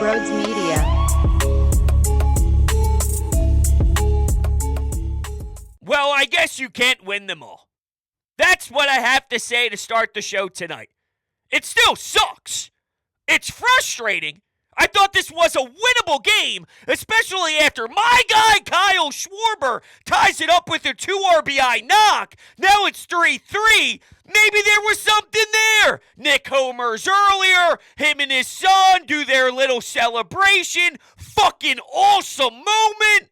Broads Media. Well, I guess you can't win them all. That's what I have to say to start the show tonight. It still sucks. It's frustrating. I thought this was a winnable game, especially after my guy Kyle Schwarber ties it up with a 2 RBI knock. Now it's 3-3. Maybe there was something there. Nick homers earlier. Him and his son do their little celebration. Fucking awesome moment.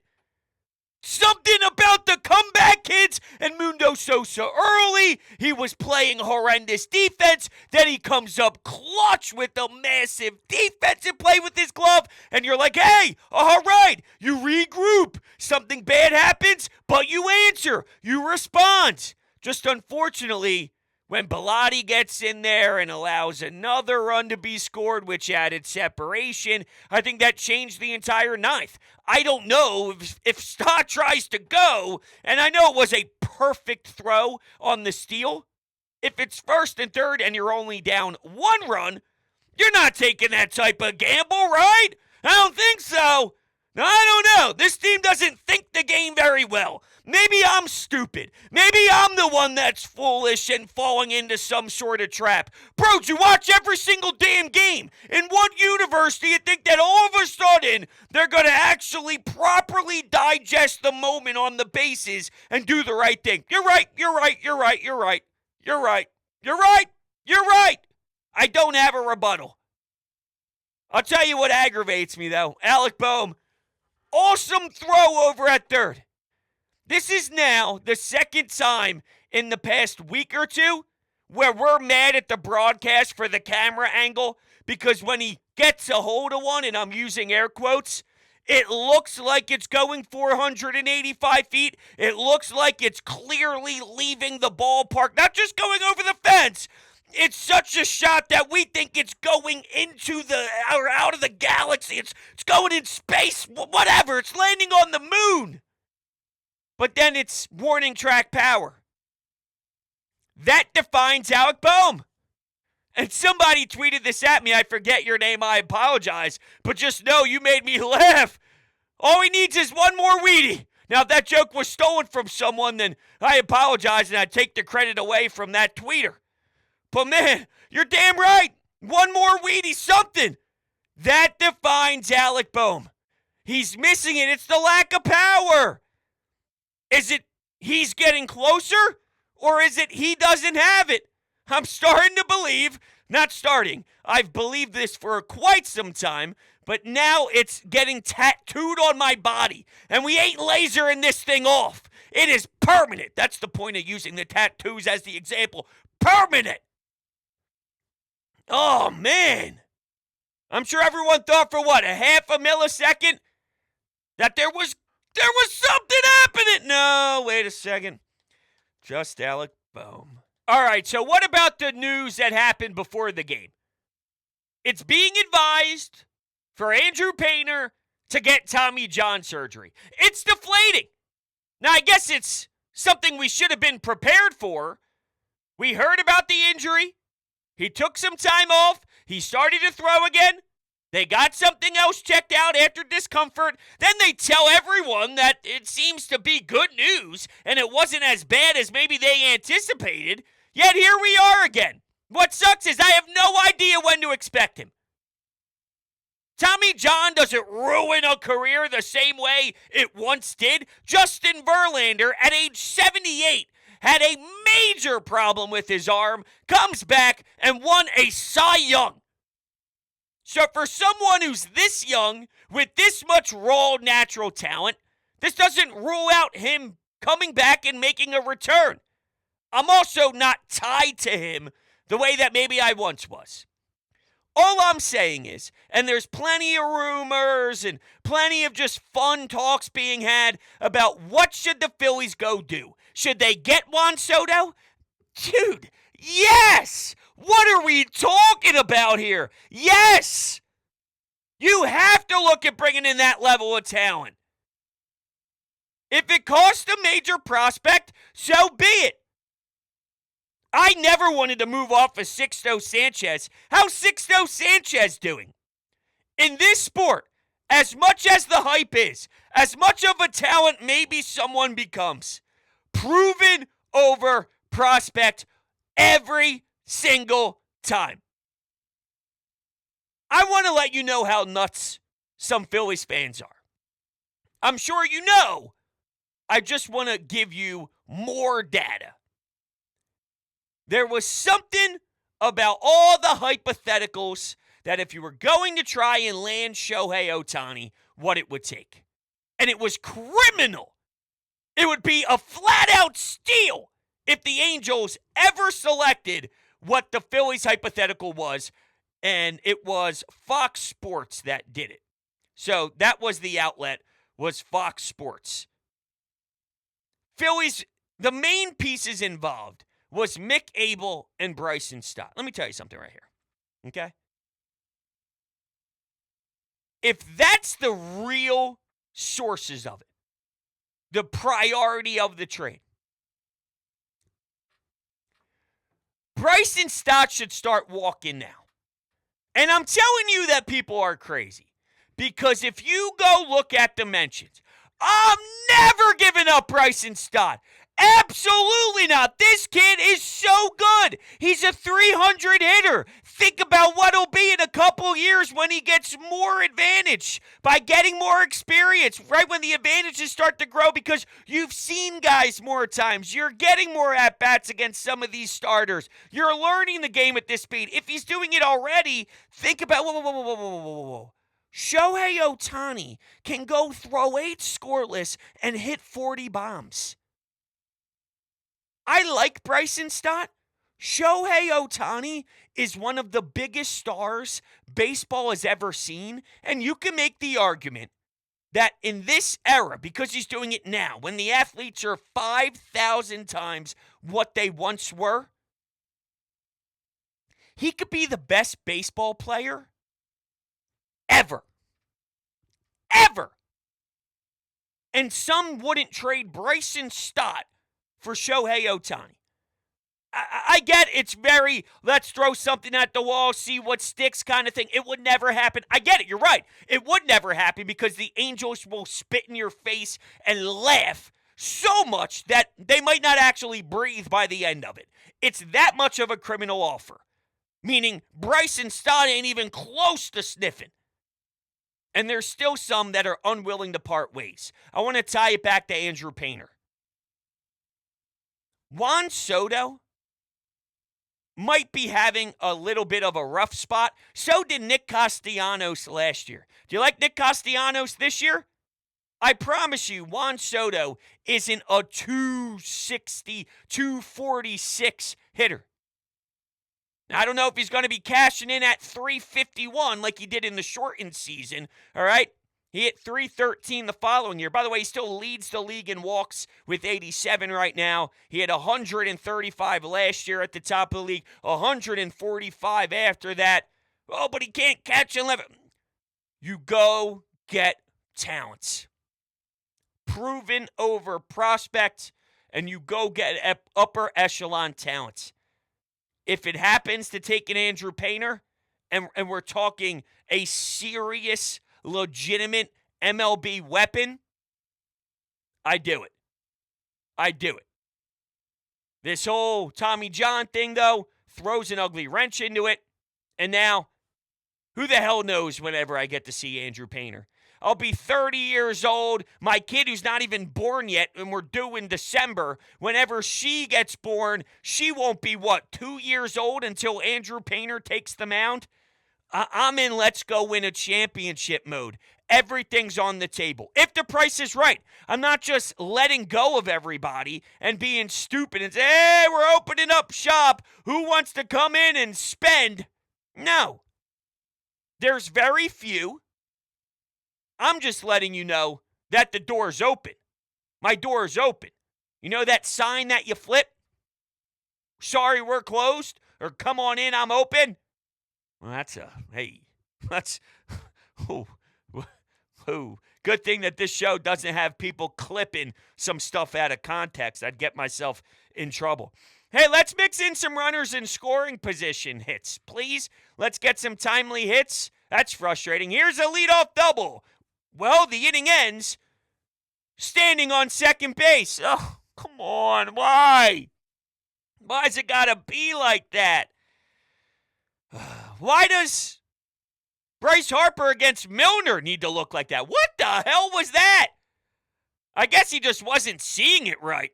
Something about the comeback kids and Mundo Sosa early. He was playing horrendous defense. Then he comes up clutch with a massive defensive play with his glove. And you're like, hey, all right, you regroup. Something bad happens, but you answer. You respond. Just unfortunately, when Bilotti gets in there and allows another run to be scored, which added separation, I think that changed the entire ninth. I don't know if Stott tries to go, and I know it was a perfect throw on the steal. If it's first and third and you're only down 1 run, you're not taking that type of gamble, right? I don't think so. I don't know. This team doesn't think the game very well. Maybe I'm stupid. Maybe I'm the one that's foolish and falling into some sort of trap. Bro, you watch every single damn game. In what universe do you think that all of a sudden they're going to actually properly digest the moment on the bases and do the right thing? You're right. I don't have a rebuttal. I'll tell you what aggravates me, though. Alec Bohm, awesome throw over at third. This is now the second time in the past week or two where we're mad at the broadcast for the camera angle because when he gets a hold of one, and I'm using air quotes, it looks like it's going 485 feet. It looks like it's clearly leaving the ballpark, not just going over the fence. It's such a shot that we think it's going into or out of the galaxy. It's going in space, whatever. It's landing on the moon. But then it's warning track power. That defines Alec Bohm. And somebody tweeted this at me. I forget your name. I apologize. But just know you made me laugh. All he needs is one more Wheatie. Now, if that joke was stolen from someone, then I apologize and I take the credit away from that tweeter. But man, you're damn right. One more Wheatie, something. That defines Alec Bohm. He's missing it. It's the lack of power. Is it he's getting closer, or is it he doesn't have it? I'm starting to believe, not starting, I've believed this for quite some time, but now it's getting tattooed on my body, and we ain't lasering this thing off. It is permanent. That's the point of using the tattoos as the example. Permanent. Oh, man. I'm sure everyone thought for what, a half a millisecond that there was something happening. No, wait a second. Just Alec Bohm. All right, so what about the news that happened before the game? It's being advised for Andrew Painter to get Tommy John surgery. It's deflating. Now, I guess it's something we should have been prepared for. We heard about the injury. He took some time off. He started to throw again. They got something else checked out after discomfort. Then they tell everyone that it seems to be good news and it wasn't as bad as maybe they anticipated. Yet here we are again. What sucks is I have no idea when to expect him. Tommy John doesn't ruin a career the same way it once did. Justin Verlander, at age 78, had a major problem with his arm, comes back and won a Cy Young. So for someone who's this young, with this much raw natural talent, this doesn't rule out him coming back and making a return. I'm also not tied to him the way that maybe I once was. All I'm saying is, and there's plenty of rumors and plenty of just fun talks being had about what should the Phillies go do. Should they get Juan Soto? Dude, yes! What are we talking about here? Yes! You have to look at bringing in that level of talent. If it costs a major prospect, so be it. I never wanted to move off of Sixto Sanchez. How's Sixto Sanchez doing? In this sport, as much as the hype is, as much of a talent maybe someone becomes, proven over prospect every single time. I want to let you know how nuts some Phillies fans are. I'm sure you know. I just want to give you more data. There was something about all the hypotheticals that if you were going to try and land Shohei Ohtani, what it would take. And it was criminal. It would be a flat-out steal if the Angels ever selected what the Phillies hypothetical was, and it was Fox Sports that did it. So that was the outlet, was Fox Sports. Phillies, the main pieces involved was Mick Abel and Bryson Stott. Let me tell you something right here, okay? If that's the real sources of it, the priority of the trade, Bryson Stott should start walking now. And I'm telling you that people are crazy. Because if you go look at dimensions, I'm never giving up Bryson Stott. Absolutely not. This kid is so good. He's a 300 hitter. Think about what he'll be in a couple years when he gets more advantage by getting more experience, right when the advantages start to grow because you've seen guys more times. You're getting more at-bats against some of these starters. You're learning the game at this speed. If he's doing it already, think about, whoa. Shohei Ohtani can go throw 8 scoreless and hit 40 bombs. I like Bryson Stott. Shohei Ohtani is one of the biggest stars baseball has ever seen, and you can make the argument that in this era, because he's doing it now, when the athletes are 5,000 times what they once were, he could be the best baseball player ever. Ever. And some wouldn't trade Bryson Stott for Shohei Ohtani. I get it's very, let's throw something at the wall, see what sticks kind of thing. It would never happen. I get it. You're right. It would never happen because the Angels will spit in your face and laugh so much that they might not actually breathe by the end of it. It's that much of a criminal offer. Meaning Bryson Stott ain't even close to sniffing. And there's still some that are unwilling to part ways. I want to tie it back to Andrew Painter. Juan Soto might be having a little bit of a rough spot. So did Nick Castellanos last year. Do you like Nick Castellanos this year? I promise you, Juan Soto isn't a 260, 246 hitter. Now, I don't know if he's going to be cashing in at 351 like he did in the shortened season, all right? He hit 313 the following year. By the way, he still leads the league in walks with 87 right now. He had 135 last year at the top of the league, 145 after that. Oh, but he can't catch 11. You go get talents. Proven over prospect, and you go get upper echelon talents. If it happens to take an Andrew Painter, and we're talking a serious, legitimate MLB weapon, I do it. I do it. This whole Tommy John thing, though, throws an ugly wrench into it. And now, who the hell knows whenever I get to see Andrew Painter? I'll be 30 years old. My kid who's not even born yet, and we're due in December, whenever she gets born, she won't be, 2 years old until Andrew Painter takes the mound? I'm in let's go win a championship mode. Everything's on the table. If the price is right. I'm not just letting go of everybody and being stupid and say, hey, we're opening up shop. Who wants to come in and spend? No. There's very few. I'm just letting you know that the door's open. My door is open. You know that sign that you flip? Sorry, we're closed. Or come on in, I'm open. Well, that's good thing that this show doesn't have people clipping some stuff out of context. I'd get myself in trouble. Hey, let's mix in some runners in scoring position hits, please. Let's get some timely hits. That's frustrating. Here's a leadoff double. Well, the inning ends standing on second base. Oh, come on. Why? Why's it got to be like that? Why does Bryce Harper against Milner need to look like that? What the hell was that? I guess he just wasn't seeing it right.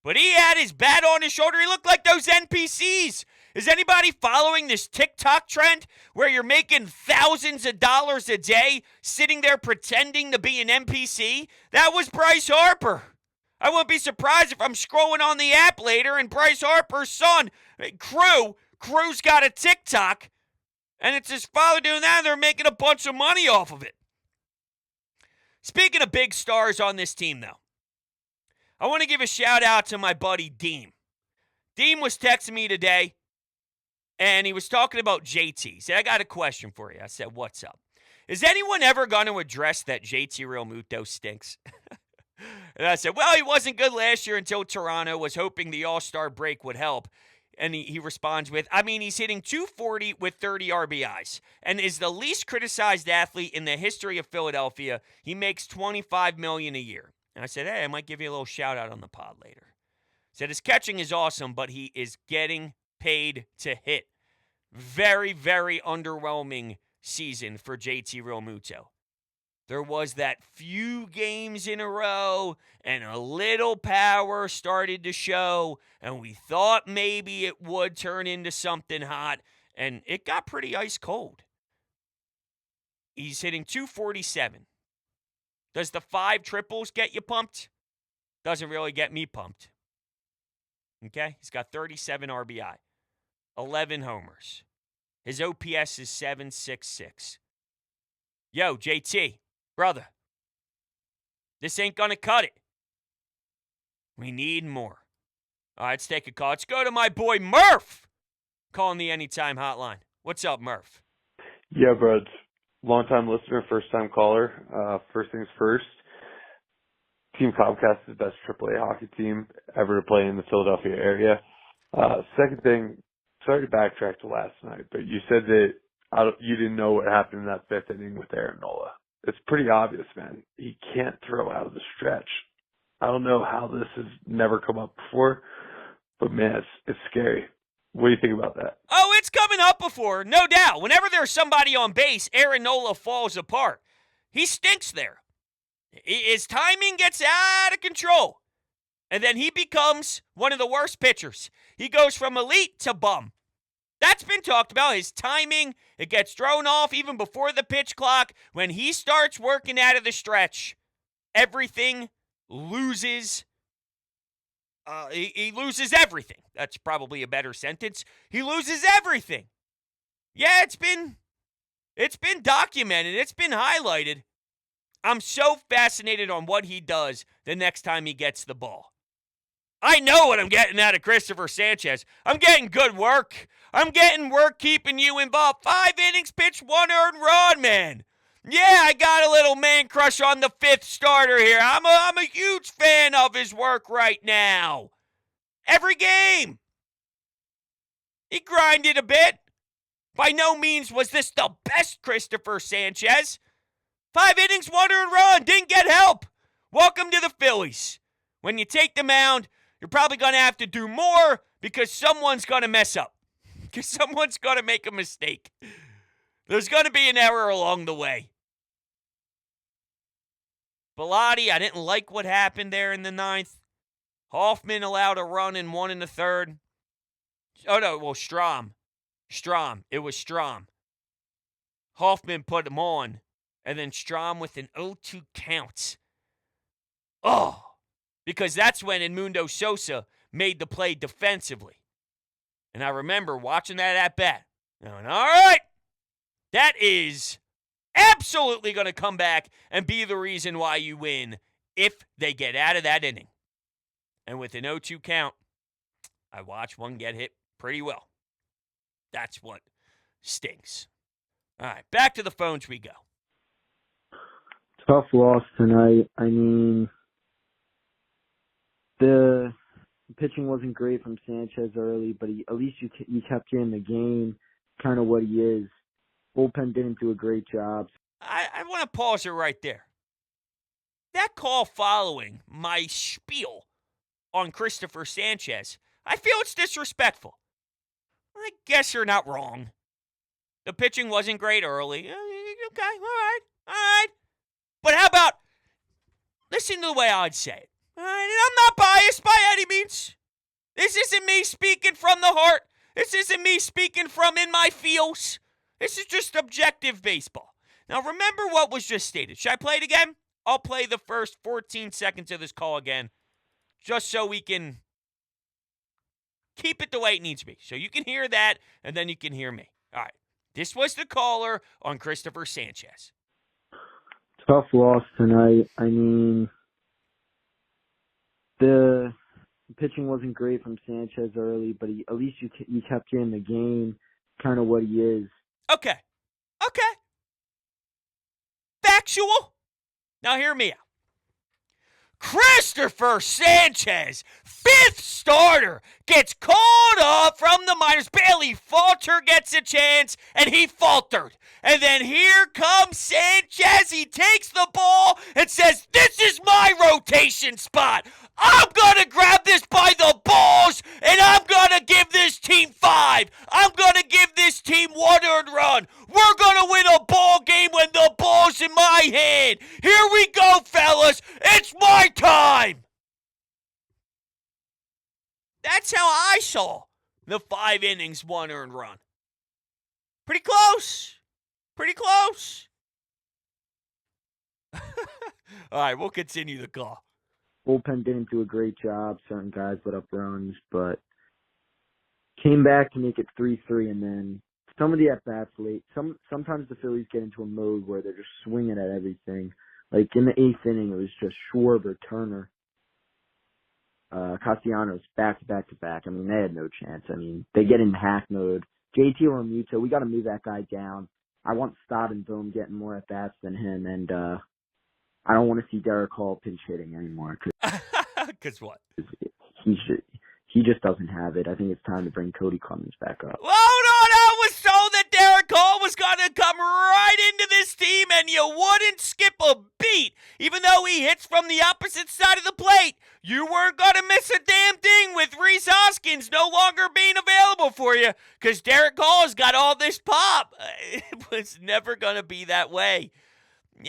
But he had his bat on his shoulder. He looked like those NPCs. Is anybody following this TikTok trend where you're making thousands of dollars a day sitting there pretending to be an NPC? That was Bryce Harper. I wouldn't be surprised if I'm scrolling on the app later and Bryce Harper's son, Crew's got a TikTok, and it's his father doing that, and they're making a bunch of money off of it. Speaking of big stars on this team, though, I want to give a shout out to my buddy Deem. Deem was texting me today, and he was talking about JT. He said, I got a question for you. I said, what's up? Is anyone ever going to address that JT Realmuto stinks? And I said, well, he wasn't good last year until Toronto was hoping the All-Star break would help. And he responds with, he's hitting .240 with 30 RBIs and is the least criticized athlete in the history of Philadelphia. He makes $25 million a year. And I said, hey, I might give you a little shout out on the pod later. Said his catching is awesome, but he is getting paid to hit. Very, very underwhelming season for JT Realmuto. There was that few games in a row, and a little power started to show, and we thought maybe it would turn into something hot, and it got pretty ice cold. He's hitting .247. Does the 5 triples get you pumped? Doesn't really get me pumped. Okay? He's got 37 RBI, 11 homers. His OPS is .766. Yo, JT. Brother, this ain't going to cut it. We need more. All right, let's take a call. Let's go to my boy Murph calling the Anytime Hotline. What's up, Murph? Yeah, bro. Long-time listener, first-time caller. First things first, Team Comcast is the best AAA hockey team ever to play in the Philadelphia area. Second thing, sorry to backtrack to last night, but you said that you didn't know what happened in that 5th inning with Aaron Nola. It's pretty obvious, man. He can't throw out of the stretch. I don't know how this has never come up before, but man, it's scary. What do you think about that? Oh, it's coming up before, no doubt. Whenever there's somebody on base, Aaron Nola falls apart. He stinks there. His timing gets out of control. And then he becomes one of the worst pitchers. He goes from elite to bum. That's been talked about. His timing, it gets thrown off even before the pitch clock. When he starts working out of the stretch, everything loses. He loses everything. That's probably a better sentence. He loses everything. Yeah, it's been documented. It's been highlighted. I'm so fascinated on what he does the next time he gets the ball. I know what I'm getting out of Christopher Sanchez. I'm getting good work. I'm getting work keeping you involved. 5 innings, pitch 1 earned run, man. Yeah, I got a little man crush on the 5th starter here. I'm a huge fan of his work right now. Every game. He grinded a bit. By no means was this the best Christopher Sanchez. 5 innings, 1 earned run. Didn't get help. Welcome to the Phillies. When you take the mound, you're probably going to have to do more because someone's going to mess up. Because someone's going to make a mistake. There's going to be an error along the way. Bilotti, I didn't like what happened there in the 9th. Hoffman allowed a run in 1 1/3. Oh, no, well, Strom. It was Strom. Hoffman put him on, and then Strom with an 0-2 count. Oh, because that's when Edmundo Sosa made the play defensively. And I remember watching that at bat. Going, all right, that is absolutely going to come back and be the reason why you win if they get out of that inning. And with an 0-2 count, I watched one get hit pretty well. That's what stinks. All right, back to the phones we go. Tough loss tonight. I mean, the pitching wasn't great from Sanchez early, but at least you kept him in the game, kind of what he is. Bullpen didn't do a great job. I want to pause it right there. That call following my spiel on Christopher Sanchez, I feel it's disrespectful. I guess you're not wrong. The pitching wasn't great early. Okay, all right. But how about, listen to the way I'd say it. All right, and I'm not biased by any means. This isn't me speaking from the heart. This isn't me speaking from in my feels. This is just objective baseball. Now, remember what was just stated. Should I play it again? I'll play the first 14 seconds of this call again, just so we can keep it the way it needs to be. So you can hear that, and then you can hear me. All right. This was the caller on Christopher Sanchez. Tough loss tonight. I mean, the pitching wasn't great from Sanchez early, but at least you kept him in the game, kind of what he is. Okay. Factual. Now hear me out. Christopher Sanchez, fifth starter, gets called up from the minors. Bailey Falter gets a chance, and he faltered. And then here comes Sanchez. He takes the ball and says, "This is my rotation spot. I'm going to grab this by the balls, and I'm going to give this team 5. I'm going to give this team 1 earned run. We're going to win a ball game when the ball's in my hand. Here we go, fellas. It's my time." That's how I saw the 5 innings, 1 earned run. Pretty close. All right, we'll continue the call. Bullpen didn't do a great job. Certain guys let up runs, but came back to make it 3-3, and then some of the at-bats late. Sometimes the Phillies get into a mode where they're just swinging at everything. Like in the 8th inning, it was just Schwarber, Turner, Castellanos back to back. I mean, they had no chance. I mean, they get in hack mode. JT Realmuto, we got to move that guy down. I want Stott and Bohm getting more at-bats than him, and I don't want to see Derek Hall pinch hitting anymore. Because what? He just doesn't have it. I think it's time to bring Cody Clemens back up. Well, I was told that Derek Hall was going to come right into this team and you wouldn't skip a beat. Even though he hits from the opposite side of the plate, you weren't going to miss a damn thing with Rhys Hoskins no longer being available for you because Derek Hall's got all this pop. It was never going to be that way.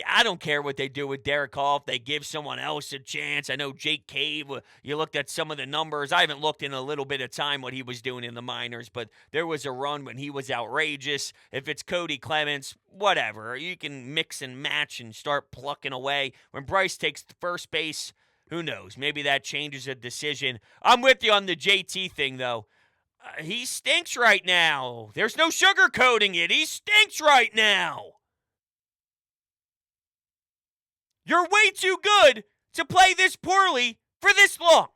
I don't care what they do with Derek Hall if they give someone else a chance. I know Jake Cave, you looked at some of the numbers. I haven't looked in a little bit of time what he was doing in the minors, but there was a run when he was outrageous. If it's Cody Clemens, whatever. You can mix and match and start plucking away. When Bryce takes the first base, who knows? Maybe that changes a decision. I'm with you on the JT thing, though. He stinks right now. There's no sugarcoating it. He stinks right now. You're way too good to play this poorly for this long.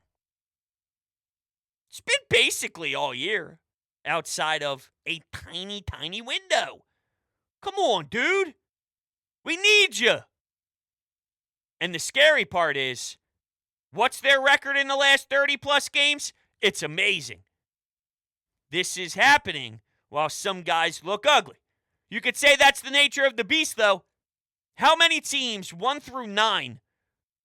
It's been basically all year, outside of a tiny, tiny window. Come on, dude. We need you. And the scary part is, what's their record in the last 30-plus games? It's amazing. This is happening while some guys look ugly. You could say that's the nature of the beast, though. How many teams, 1 through 9,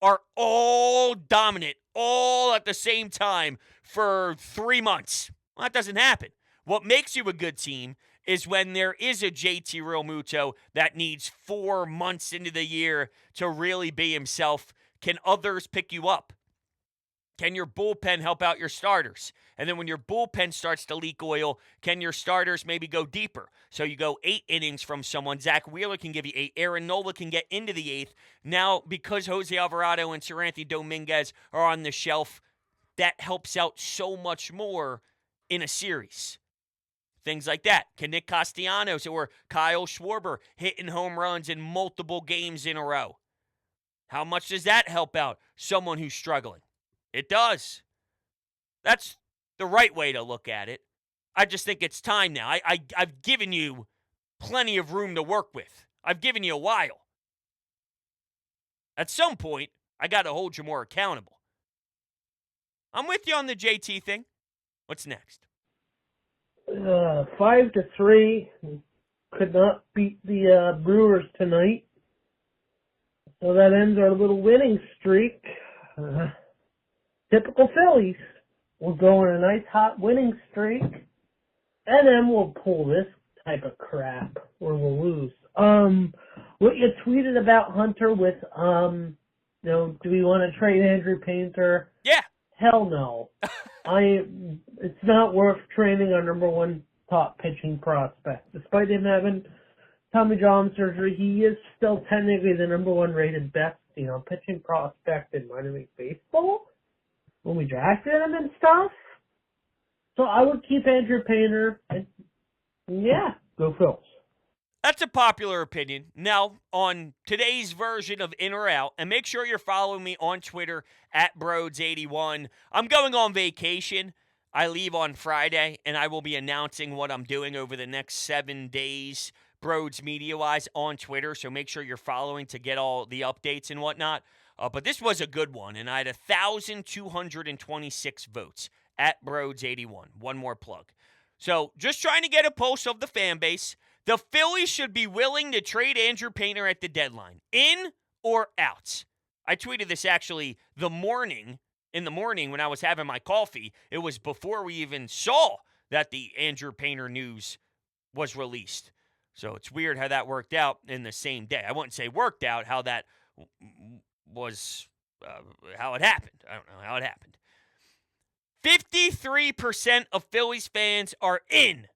are all dominant, all at the same time for 3 months? Well, that doesn't happen. What makes you a good team is when there is a JT Realmuto that needs 4 months into the year to really be himself. Can others pick you up? Can your bullpen help out your starters? And then when your bullpen starts to leak oil, can your starters maybe go deeper? So you go 8 innings from someone. Zach Wheeler can give you 8. Aaron Nola can get into the 8th. Now, because Jose Alvarado and Seranthony Dominguez are on the shelf, that helps out so much more in a series. Things like that. Can Nick Castellanos or Kyle Schwarber hitting home runs in multiple games in a row? How much does that help out someone who's struggling? It does. That's the right way to look at it. I just think it's time now. I've given you plenty of room to work with. I've given you a while. At some point, I got to hold you more accountable. I'm with you on the JT thing. What's next? 5-3. could not beat the Brewers tonight. So that ends our little winning streak. Typical Phillies. We'll go on a nice hot winning streak. And then we'll pull this type of crap or we'll lose. What you tweeted about Hunter with, do we want to trade Andrew Painter? Yeah. Hell no. It's not worth trading our number one top pitching prospect. Despite him having Tommy John surgery, he is still technically the number one rated best, pitching prospect in minor league baseball when we drafted him and stuff. So I would keep Andrew Painter and yeah, go Phils. That's a popular opinion. Now, on today's version of In or Out, and make sure you're following me on Twitter at Broads81. I'm going on vacation. I leave on Friday, and I will be announcing what I'm doing over the next 7 days, Broads Media-wise, on Twitter. So make sure you're following to get all the updates and whatnot. But this was a good one, and I had 1,226 votes at Broads81. One more plug. So just trying to get a pulse of the fan base. The Phillies should be willing to trade Andrew Painter at the deadline. In or out? I tweeted this actually in the morning when I was having my coffee. It was before we even saw that the Andrew Painter news was released. So it's weird how that worked out in the same day. I wouldn't say worked out, how that was, how it happened. I don't know how it happened. 53% of Phillies fans are in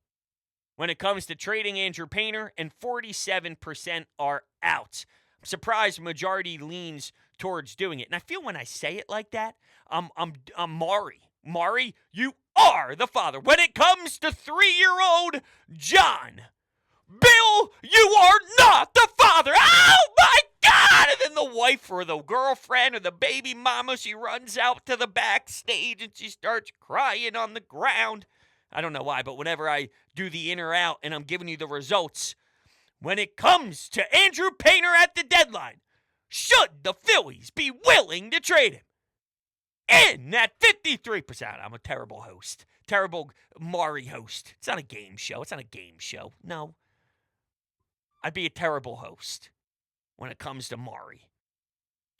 when it comes to trading Andrew Painter, and 47% are out. I'm surprised majority leans towards doing it. And I feel when I say it like that, I'm Maury. Maury, you are the father. When it comes to 3-year-old John, Bill, you are not the father. Oh, my God! And then the wife or the girlfriend or the baby mama, she runs out to the backstage and she starts crying on the ground. I don't know why, but whenever I do the in or out and I'm giving you the results, when it comes to Andrew Painter at the deadline, should the Phillies be willing to trade him? In that 53%, I'm a terrible host. Terrible Maury host. It's not a game show. No. I'd be a terrible host when it comes to Maury.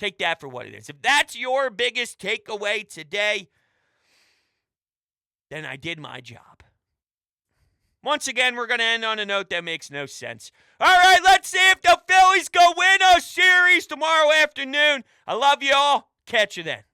Take that for what it is. If that's your biggest takeaway today, then I did my job. Once again, we're going to end on a note that makes no sense. All right, let's see if the Phillies go win a series tomorrow afternoon. I love you all. Catch you then.